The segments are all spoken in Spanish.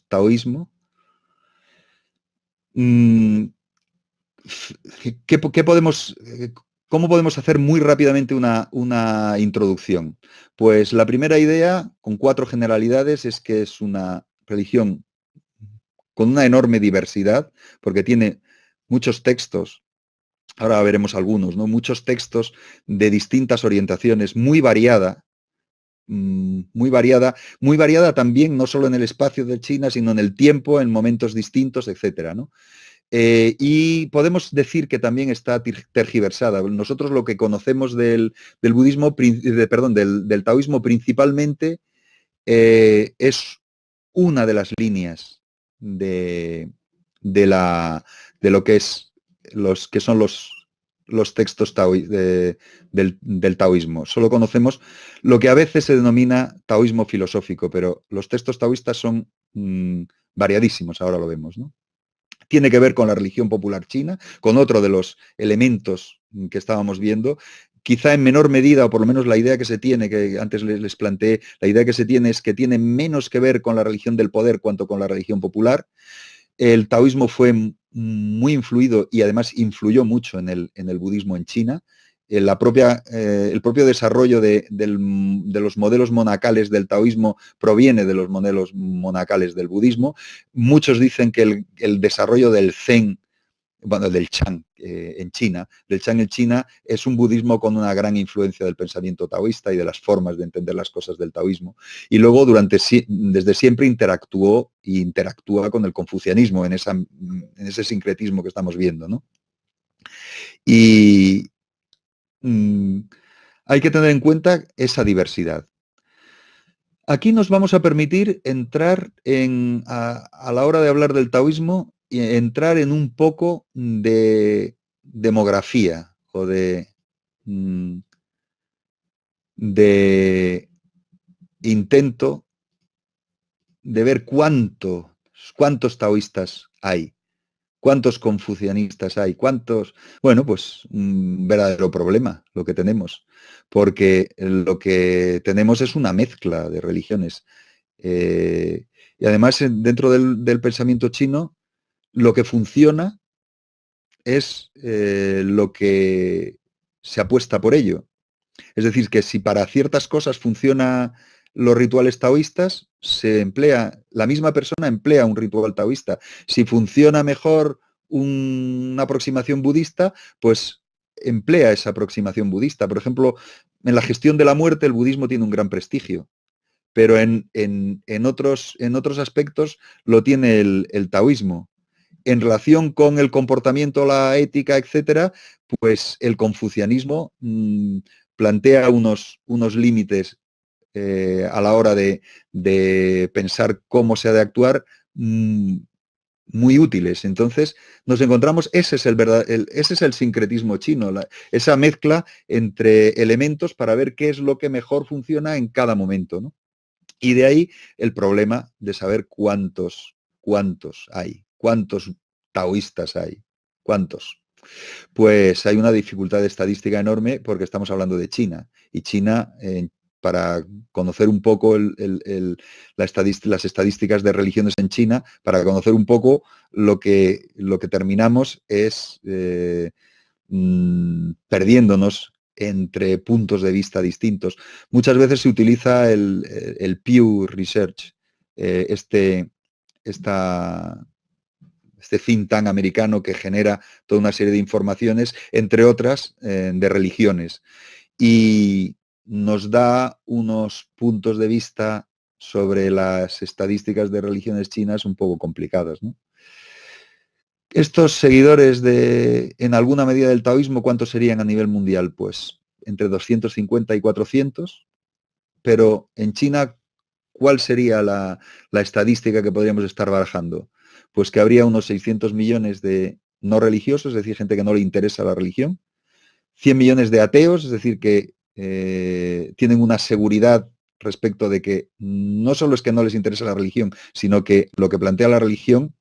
taoísmo, ¿qué podemos, ¿cómo podemos hacer muy rápidamente una introducción? Pues la primera idea, con 4 generalidades, es que es una religión con una enorme diversidad, porque tiene muchos textos, ahora veremos algunos, ¿no? Muchos textos de distintas orientaciones, muy variada también, no solo en el espacio de China, sino en el tiempo, en momentos distintos, etcétera, ¿no? Y podemos decir que también está tergiversada. Nosotros lo que conocemos del budismo, perdón, del taoísmo principalmente, es una de las líneas de, la, de lo que es los que son los textos del taoísmo. Solo conocemos lo que a veces se denomina taoísmo filosófico, pero los textos taoístas son variadísimos, ahora lo vemos, ¿no? Tiene que ver con la religión popular china, con otro de los elementos que estábamos viendo, quizá en menor medida, o por lo menos la idea que se tiene, que antes les planteé, la idea que se tiene es que tiene menos que ver con la religión del poder cuanto con la religión popular. El taoísmo fue muy influido y además influyó mucho en el budismo en China. El propio desarrollo de los modelos monacales del taoísmo proviene de los modelos monacales del budismo. Muchos dicen que el desarrollo del Zen, bueno, del Chan en China, es un budismo con una gran influencia del pensamiento taoísta y de las formas de entender las cosas del taoísmo. Y luego desde siempre interactuó e interactúa con el confucianismo en ese sincretismo que estamos viendo, ¿no? Y hay que tener en cuenta esa diversidad. Aquí nos vamos a permitir entrar a la hora de hablar del taoísmo, entrar en un poco de demografía o de intento de ver cuántos taoístas hay, cuántos confucianistas hay, bueno, pues un verdadero problema lo que tenemos, porque lo que tenemos es una mezcla de religiones. Y además, dentro del pensamiento chino, lo que funciona es lo que se apuesta por ello. Es decir, que si para ciertas cosas funciona los rituales taoístas, la misma persona emplea un ritual taoísta. Si funciona mejor una aproximación budista, pues emplea esa aproximación budista. Por ejemplo, en la gestión de la muerte, el budismo tiene un gran prestigio, pero en otros aspectos lo tiene el taoísmo. En relación con el comportamiento, la ética, etcétera, pues el confucianismo plantea unos límites a la hora de pensar cómo se ha de actuar muy útiles. Entonces, nos encontramos, ese es el sincretismo chino, esa mezcla entre elementos para ver qué es lo que mejor funciona en cada momento, ¿no? Y de ahí el problema de saber cuántos hay, cuántos taoístas hay, cuántos. Pues hay una dificultad estadística enorme porque estamos hablando de China. Y China, para conocer un poco las estadísticas de religiones en China, para conocer un poco lo que terminamos es perdiéndonos entre puntos de vista distintos. Muchas veces se utiliza el Pew Research, este think tank americano que genera toda una serie de informaciones, entre otras, de religiones. Y nos da unos puntos de vista sobre las estadísticas de religiones chinas un poco complicadas, ¿no? Estos seguidores en alguna medida del taoísmo, ¿cuántos serían a nivel mundial? Pues entre 250 y 400, pero en China, ¿cuál sería la estadística que podríamos estar barajando? Pues que habría unos 600 millones de no religiosos, es decir, gente que no le interesa la religión, 100 millones de ateos, es decir, que tienen una seguridad respecto de que no solo es que no les interesa la religión, sino que lo que plantea la religión,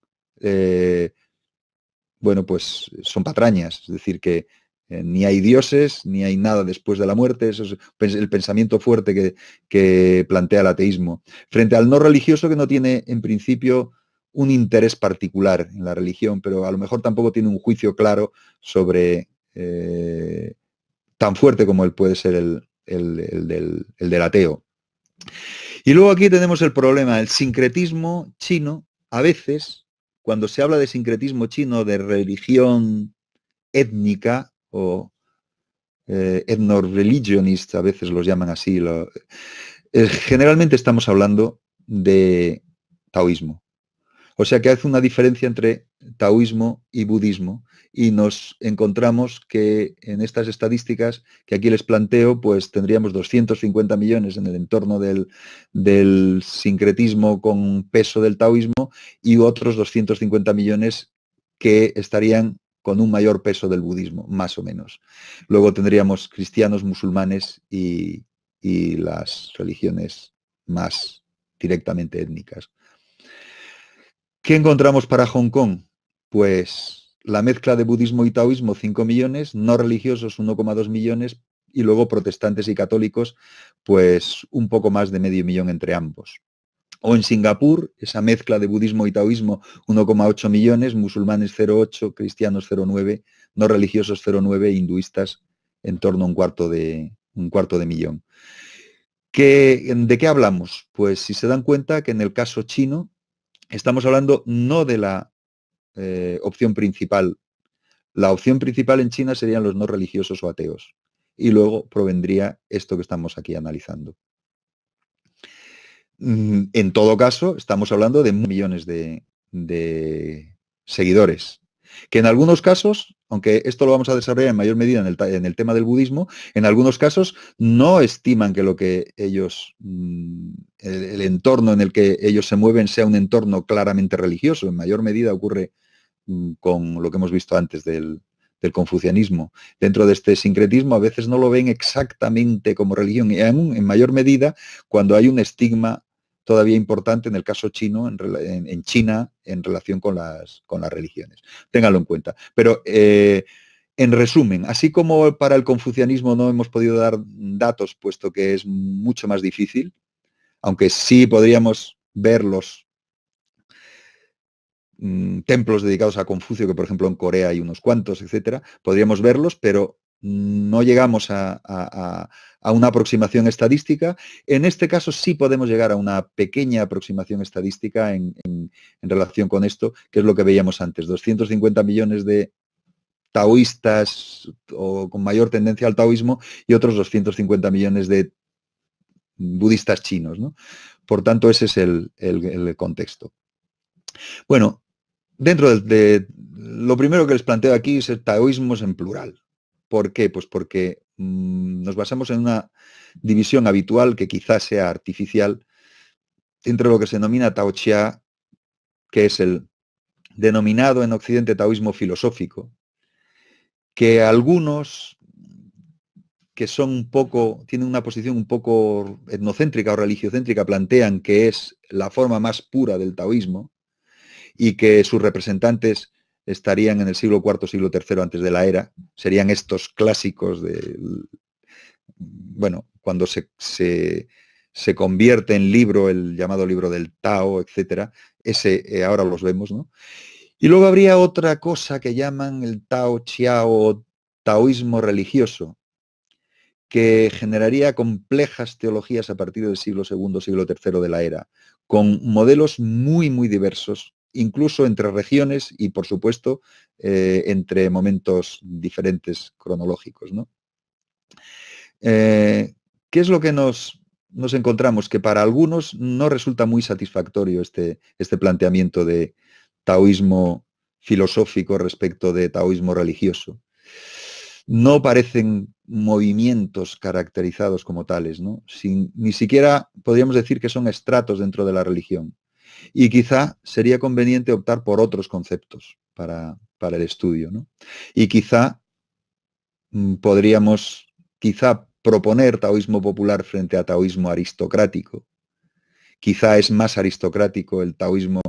bueno, pues son patrañas, es decir, que Ni hay dioses, ni hay nada después de la muerte. Eso es el pensamiento fuerte que plantea el ateísmo. Frente al no religioso, que no tiene, en principio, un interés particular en la religión, pero a lo mejor tampoco tiene un juicio claro sobre tan fuerte como él puede ser el del ateo. Y luego aquí tenemos el problema, el sincretismo chino, a veces, cuando se habla de sincretismo chino, de religión étnica o ethno-religionist, a veces los llaman así, generalmente estamos hablando de taoísmo. O sea que hace una diferencia entre taoísmo y budismo y nos encontramos que en estas estadísticas que aquí les planteo, pues tendríamos 250 millones en el entorno del sincretismo con peso del taoísmo y otros 250 millones que estarían con un mayor peso del budismo, más o menos. Luego tendríamos cristianos, musulmanes y las religiones más directamente étnicas. ¿Qué encontramos para Hong Kong? Pues la mezcla de budismo y taoísmo, 5 millones, no religiosos, 1,2 millones, y luego protestantes y católicos, pues un poco más de medio millón entre ambos. O en Singapur, esa mezcla de budismo y taoísmo, 1,8 millones, musulmanes 0,8, cristianos 0,9, no religiosos 0,9, hinduistas en torno a un cuarto de millón. ¿De qué hablamos? Pues si se dan cuenta que en el caso chino, estamos hablando no de la opción principal. La opción principal en China serían los no religiosos o ateos. Y luego provendría esto que estamos aquí analizando. En todo caso, estamos hablando de millones de seguidores. Que en algunos casos, aunque esto lo vamos a desarrollar en mayor medida en el tema del budismo, en algunos casos no estiman que lo que ellos, el entorno en el que ellos se mueven sea un entorno claramente religioso. En mayor medida ocurre con lo que hemos visto antes del confucianismo. Dentro de este sincretismo a veces no lo ven exactamente como religión y en mayor medida cuando hay un estigma todavía importante en el caso chino, en China, en relación con las religiones. Ténganlo en cuenta. Pero en resumen, así como para el confucianismo no hemos podido dar datos, puesto que es mucho más difícil, aunque sí podríamos verlos templos dedicados a Confucio, que por ejemplo en Corea hay unos cuantos, etcétera, podríamos verlos, pero no llegamos a una aproximación estadística. En este caso sí podemos llegar a una pequeña aproximación estadística en relación con esto, que es lo que veíamos antes, 250 millones de taoístas o con mayor tendencia al taoísmo y otros 250 millones de budistas chinos, ¿no? Por tanto, ese es el contexto. Bueno, dentro de lo primero que les planteo aquí es el taoísmos en plural. ¿Por qué? Pues porque nos basamos en una división habitual que quizás sea artificial entre lo que se denomina Tao Chia, que es el denominado en Occidente taoísmo filosófico, que algunos que son un poco, tienen una posición un poco etnocéntrica o religiocéntrica, plantean que es la forma más pura del taoísmo, y que sus representantes estarían en el siglo IV, siglo III antes de la era, serían estos clásicos de, bueno, cuando se convierte en libro, el llamado libro del Tao, etcétera, ese ahora los vemos, ¿no? Y luego habría otra cosa que llaman el Tao Chiao, taoísmo religioso, que generaría complejas teologías a partir del siglo II, siglo III de la era, con modelos muy, muy diversos, incluso entre regiones y, por supuesto, entre momentos diferentes cronológicos, ¿no? ¿Qué es lo que nos encontramos? Que para algunos no resulta muy satisfactorio este planteamiento de taoísmo filosófico respecto de taoísmo religioso. No parecen movimientos caracterizados como tales, ¿no? Ni siquiera podríamos decir que son estratos dentro de la religión. Y quizá sería conveniente optar por otros conceptos para el estudio, ¿no? Y quizá podríamos proponer taoísmo popular frente a taoísmo aristocrático. Quizá es más aristocrático el taoísmo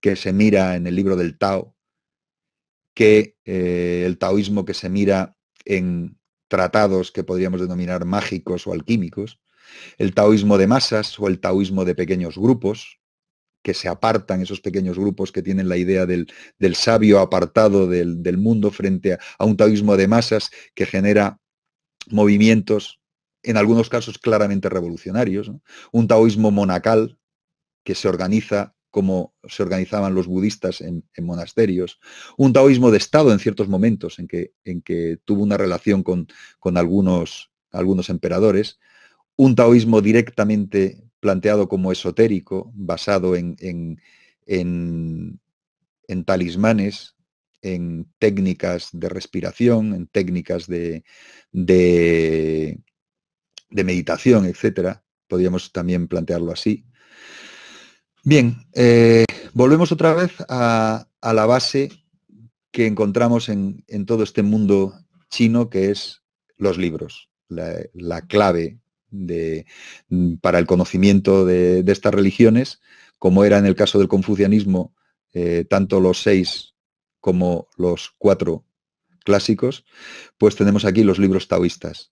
que se mira en el libro del Tao que el taoísmo que se mira en tratados que podríamos denominar mágicos o alquímicos, el taoísmo de masas o el taoísmo de pequeños grupos, que se apartan, esos pequeños grupos que tienen la idea del sabio apartado del mundo frente a un taoísmo de masas que genera movimientos, en algunos casos claramente revolucionarios, ¿no? Un taoísmo monacal que se organiza como se organizaban los budistas en monasterios, un taoísmo de Estado en ciertos momentos en que tuvo una relación con algunos emperadores, un taoísmo directamente planteado como esotérico, basado en talismanes, en técnicas de respiración, en técnicas de, de meditación, etcétera. Podríamos también plantearlo así. Bien, volvemos otra vez a la base que encontramos en todo este mundo chino, que es los libros, la clave para el conocimiento de estas religiones, como era en el caso del confucianismo, tanto los 6 como los 4 clásicos, pues tenemos aquí los libros taoístas.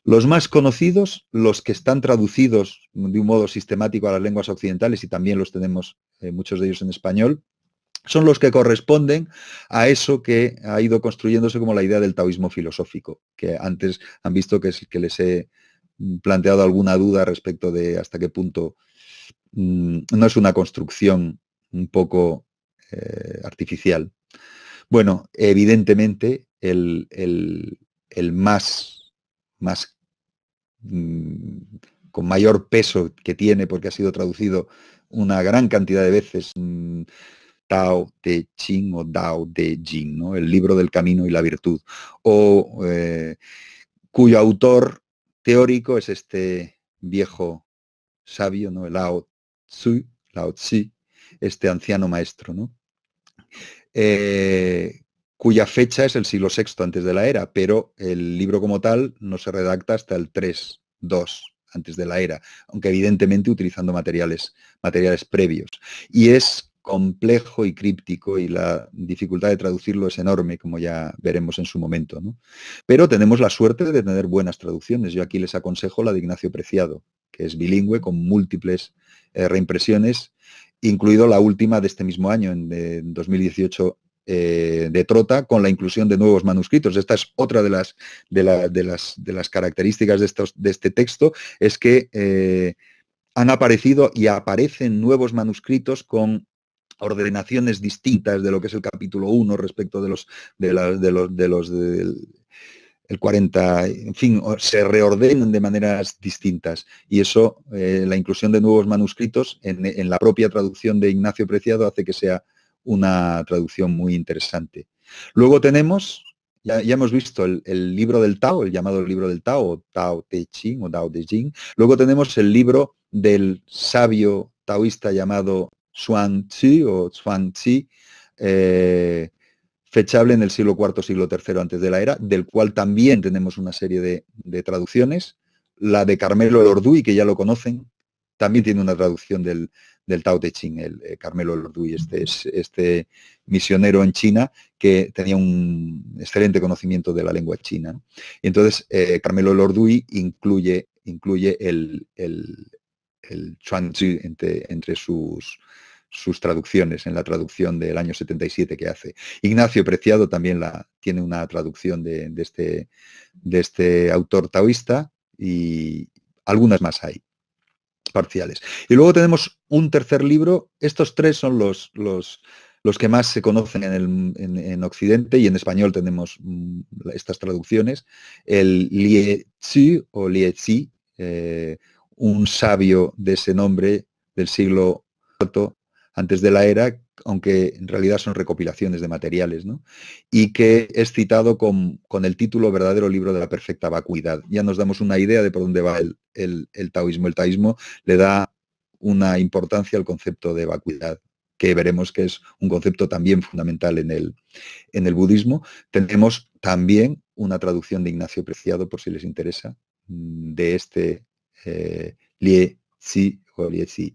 Los más conocidos, los que están traducidos de un modo sistemático a las lenguas occidentales, y también los tenemos muchos de ellos en español, son los que corresponden a eso que ha ido construyéndose como la idea del taoísmo filosófico, que antes han visto que les he planteado alguna duda respecto de hasta qué punto no es una construcción un poco artificial. Bueno, evidentemente el más con mayor peso que tiene, porque ha sido traducido una gran cantidad de veces, Tao Te Ching o Tao Te Jing, ¿no? El libro del camino y la virtud, o cuyo autor teórico es este viejo sabio, ¿no? El Lao Tzu, este anciano maestro, ¿no? Cuya fecha es el siglo VI antes de la era, pero el libro como tal no se redacta hasta el 3-2 antes de la era, aunque evidentemente utilizando materiales previos. Y es complejo y críptico y la dificultad de traducirlo es enorme, como ya veremos en su momento, ¿no? Pero tenemos la suerte de tener buenas traducciones. Yo aquí les aconsejo la de Ignacio Preciado, que es bilingüe con múltiples reimpresiones, incluido la última de este mismo año, en 2018, de Trota, con la inclusión de nuevos manuscritos. Esta es otra de las características de este texto, es que han aparecido y aparecen nuevos manuscritos con ordenaciones distintas de lo que es el capítulo 1 respecto del el 40, en fin, se reordenan de maneras distintas. Y eso, la inclusión de nuevos manuscritos en la propia traducción de Ignacio Preciado hace que sea una traducción muy interesante. Luego tenemos, ya hemos visto el libro del Tao, el llamado libro del Tao, o Tao Te Ching o Tao Te Jing. Luego tenemos el libro del sabio taoísta llamado Xuan Tzu o Xuan Tzu, fechable en el siglo IV, siglo III antes de la era, del cual también tenemos una serie de traducciones. La de Carmelo Lorduy, que ya lo conocen, también tiene una traducción del Tao Te Ching, el Carmelo Lorduy, este misionero en China que tenía un excelente conocimiento de la lengua china, ¿no? Y entonces Carmelo Lorduy incluye el Chuan Tzu entre sus traducciones, en la traducción del año 77 que hace. Ignacio Preciado también tiene una traducción de este autor taoísta, y algunas más hay, parciales. Y luego tenemos un tercer libro. Estos tres son los que más se conocen en Occidente, y en español tenemos estas traducciones. El Lie Tzu o Lie Tzi, un sabio de ese nombre del siglo IV antes de la era, aunque en realidad son recopilaciones de materiales, ¿no? Y que es citado con el título Verdadero libro de la perfecta vacuidad. Ya nos damos una idea de por dónde va el taoísmo. El taoísmo le da una importancia al concepto de vacuidad, que veremos que es un concepto también fundamental en el budismo. Tenemos también una traducción de Ignacio Preciado, por si les interesa, de este Lie Tzi o Lie Tzi.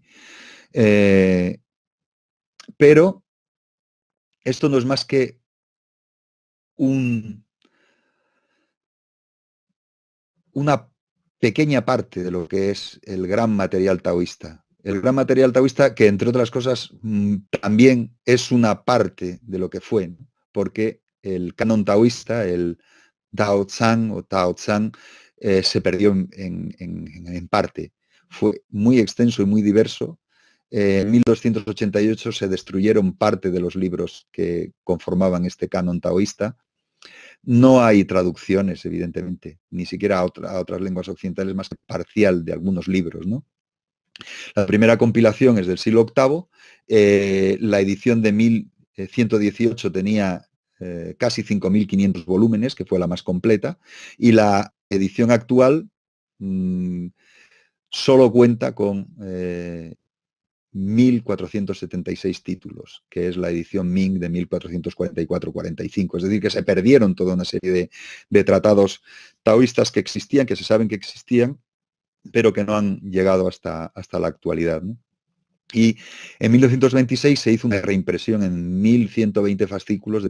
Pero esto no es más que un una pequeña parte de lo que es el gran material taoísta. El gran material taoísta que, entre otras cosas, también es una parte de lo que fue, ¿no? Porque el canon taoísta, el Tao Tsang o Tao Tsang, se perdió en parte. Fue muy extenso y muy diverso. En 1288 se destruyeron parte de los libros que conformaban este canon taoísta. No hay traducciones, evidentemente, ni siquiera a otras lenguas occidentales, más que parcial de algunos libros, ¿no? La primera compilación es del siglo VIII, la edición de 1118 tenía casi 5.500 volúmenes, que fue la más completa, y la edición actual solo cuenta con 1.476 títulos, que es la edición Ming de 1444-45. Es decir, que se perdieron toda una serie de tratados taoístas que existían, que se saben que existían, pero que no han llegado hasta la actualidad, ¿no? Y en 1926 se hizo una reimpresión en 1.120 fascículos de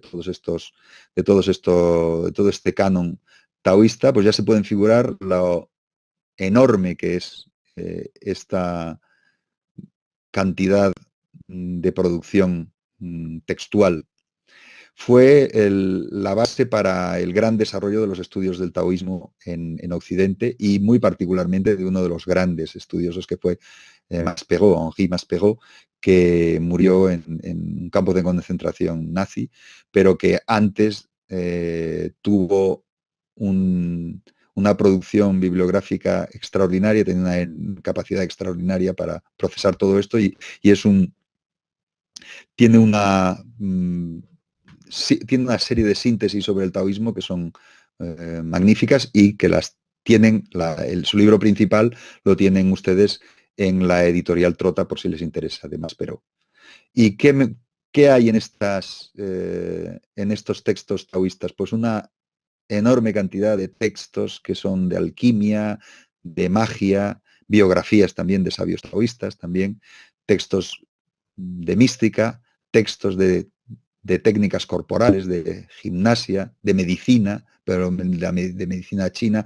todo este canon taoísta. Pues ya se pueden figurar lo enorme que es esta cantidad de producción textual. Fue la base para el gran desarrollo de los estudios del taoísmo en Occidente, y muy particularmente de uno de los grandes estudiosos, que fue Maspero, Henri Maspero, que murió en un campo de concentración nazi, pero que antes tuvo una producción bibliográfica extraordinaria, tiene una capacidad extraordinaria para procesar todo esto, y tiene una serie de síntesis sobre el taoísmo que son magníficas, y que las tienen, su libro principal lo tienen ustedes en la editorial Trota, por si les interesa, de Maspero. ¿Y qué hay en estos textos taoístas? Pues una enorme cantidad de textos que son de alquimia, de magia, biografías también de sabios taoístas, también textos de mística, textos de técnicas corporales, de gimnasia, de medicina, pero de medicina china.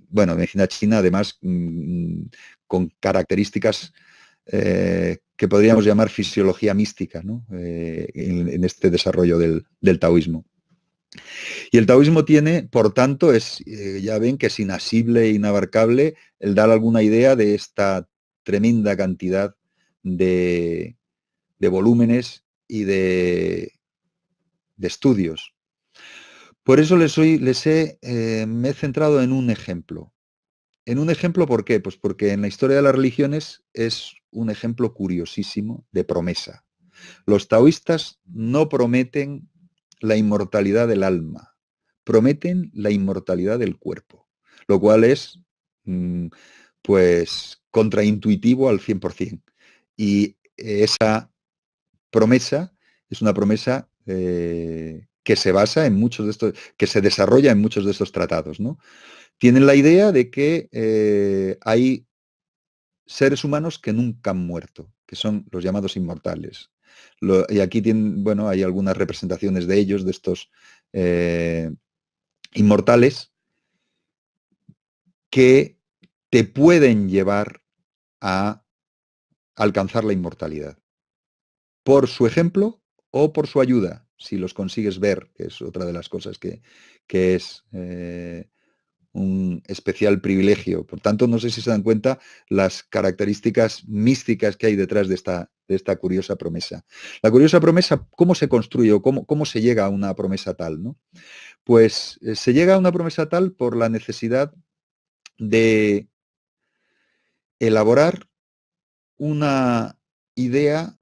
Bueno, medicina china además con características que podríamos llamar fisiología mística, ¿no? En este desarrollo del taoísmo. Y el taoísmo tiene, por tanto, ya ven que es inasible e inabarcable el dar alguna idea de esta tremenda cantidad de volúmenes y de estudios. Por eso me he centrado en un ejemplo. En un ejemplo, ¿por qué? Pues porque en la historia de las religiones es un ejemplo curiosísimo de promesa. Los taoístas no prometen la inmortalidad del alma, prometen la inmortalidad del cuerpo, lo cual es, pues, contraintuitivo al 100%. Y esa promesa es una promesa que se basa en muchos de estos, que se desarrolla en muchos de estos tratados, ¿no? Tienen la idea de que hay seres humanos que nunca han muerto, que son los llamados inmortales. Y aquí bueno, hay algunas representaciones de ellos, de estos inmortales, que te pueden llevar a alcanzar la inmortalidad. Por su ejemplo o por su ayuda, si los consigues ver, que es otra de las cosas que es un especial privilegio. Por tanto, no sé si se dan cuenta las características místicas que hay detrás de esta curiosa promesa. La curiosa promesa, ¿cómo se construye o cómo se llega a una promesa tal, ¿no? Pues se llega a una promesa tal por la necesidad de elaborar una idea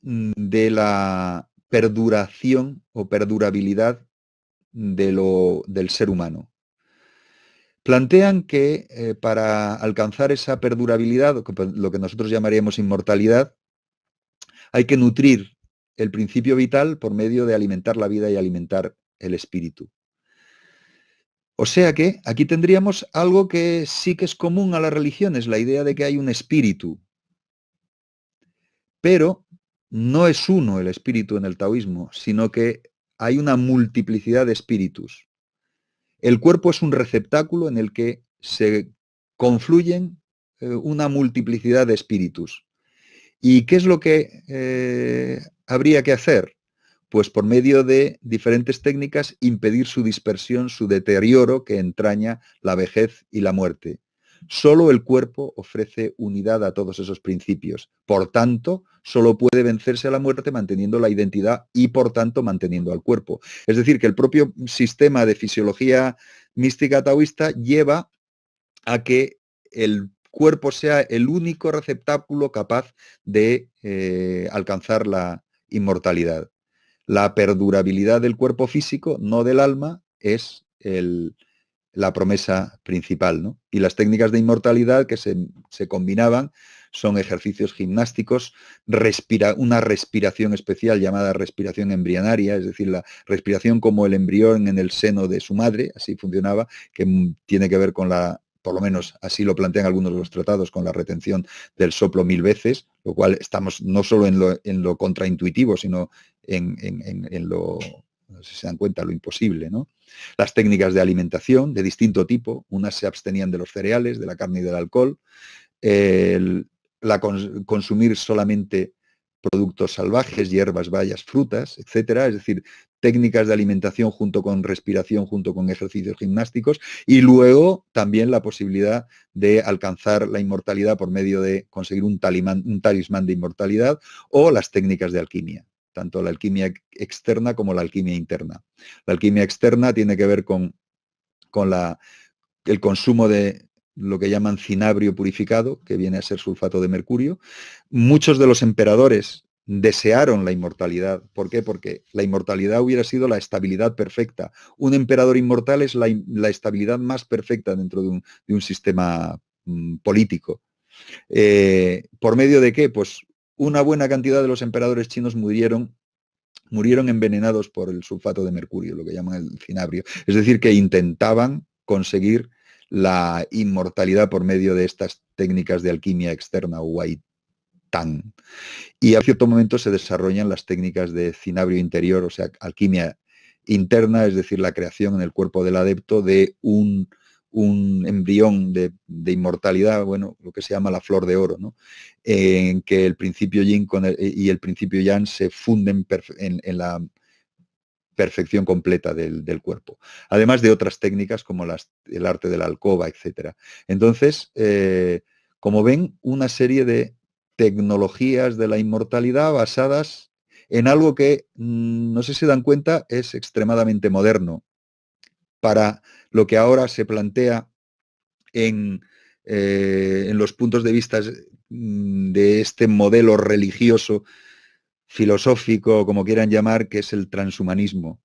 de la perduración o perdurabilidad del ser humano. Plantean que para alcanzar esa perdurabilidad, lo que nosotros llamaríamos inmortalidad, hay que nutrir el principio vital por medio de alimentar la vida y alimentar el espíritu. O sea que aquí tendríamos algo que sí que es común a las religiones, la idea de que hay un espíritu. Pero no es uno el espíritu en el taoísmo, sino que hay una multiplicidad de espíritus. El cuerpo es un receptáculo en el que se confluyen una multiplicidad de espíritus. ¿Y qué es lo que habría que hacer? Pues por medio de diferentes técnicas impedir su dispersión, su deterioro que entraña la vejez y la muerte. Solo el cuerpo ofrece unidad a todos esos principios. Por tanto, solo puede vencerse a la muerte manteniendo la identidad y, por tanto, manteniendo al cuerpo. Es decir, que el propio sistema de fisiología mística taoísta lleva a que el cuerpo sea el único receptáculo capaz de alcanzar la inmortalidad. La perdurabilidad del cuerpo físico, no del alma, es la promesa principal, ¿no? Y las técnicas de inmortalidad que se combinaban son ejercicios gimnásticos, una respiración especial llamada respiración embrionaria, es decir, la respiración como el embrión en el seno de su madre, así funcionaba, que tiene que ver con por lo menos así lo plantean algunos de los tratados, con la retención del soplo 1000 veces, lo cual estamos no solo en lo contraintuitivo, sino en lo, no sé si se dan cuenta, lo imposible, ¿no? Las técnicas de alimentación de distinto tipo, unas se abstenían de los cereales, de la carne y del alcohol, consumir solamente productos salvajes, hierbas, bayas, frutas, etcétera, es decir, técnicas de alimentación junto con respiración, junto con ejercicios gimnásticos, y luego también la posibilidad de alcanzar la inmortalidad por medio de conseguir un talismán de inmortalidad, o las técnicas de alquimia, tanto la alquimia externa como la alquimia interna. La alquimia externa tiene que ver con el consumo de lo que llaman cinabrio purificado, que viene a ser sulfato de mercurio. Muchos de los emperadores desearon la inmortalidad. ¿Por qué? Porque la inmortalidad hubiera sido la estabilidad perfecta. Un emperador inmortal es la estabilidad más perfecta dentro de un sistema político. ¿Por medio de qué? Pues una buena cantidad de los emperadores chinos murieron envenenados por el sulfato de mercurio, lo que llaman el cinabrio. Es decir, que intentaban conseguir la inmortalidad por medio de estas técnicas de alquimia externa o Wai-Tang. Y a cierto momento se desarrollan las técnicas de cinabrio interior, o sea, alquimia interna, es decir, la creación en el cuerpo del adepto de un embrión de inmortalidad, bueno, lo que se llama la flor de oro, ¿no? En que el principio yin y el principio yang se funden en la perfección completa del cuerpo. Además de otras técnicas como el arte de la alcoba, etc. Entonces, como ven, una serie de tecnologías de la inmortalidad basadas en algo que, no sé si se dan cuenta, es extremadamente moderno para lo que ahora se plantea en los puntos de vista de este modelo religioso, filosófico, como quieran llamar, que es el transhumanismo.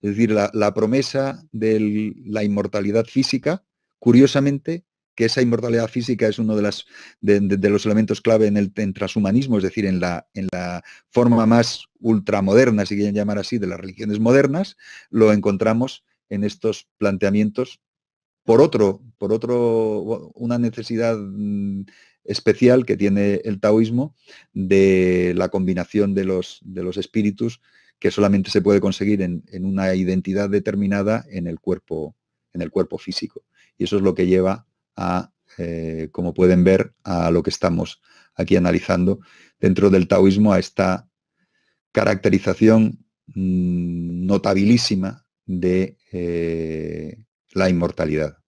Es decir, la promesa de la inmortalidad física, curiosamente, que esa inmortalidad física es uno de los elementos clave en transhumanismo, es decir, en la forma más ultramoderna, si quieren llamar así, de las religiones modernas, lo encontramos en estos planteamientos una necesidad especial que tiene el taoísmo de la combinación de los espíritus, que solamente se puede conseguir en una identidad determinada en el cuerpo físico. Y eso es lo que lleva a, como pueden ver, a lo que estamos aquí analizando dentro del taoísmo, a esta caracterización notabilísima de la inmortalidad.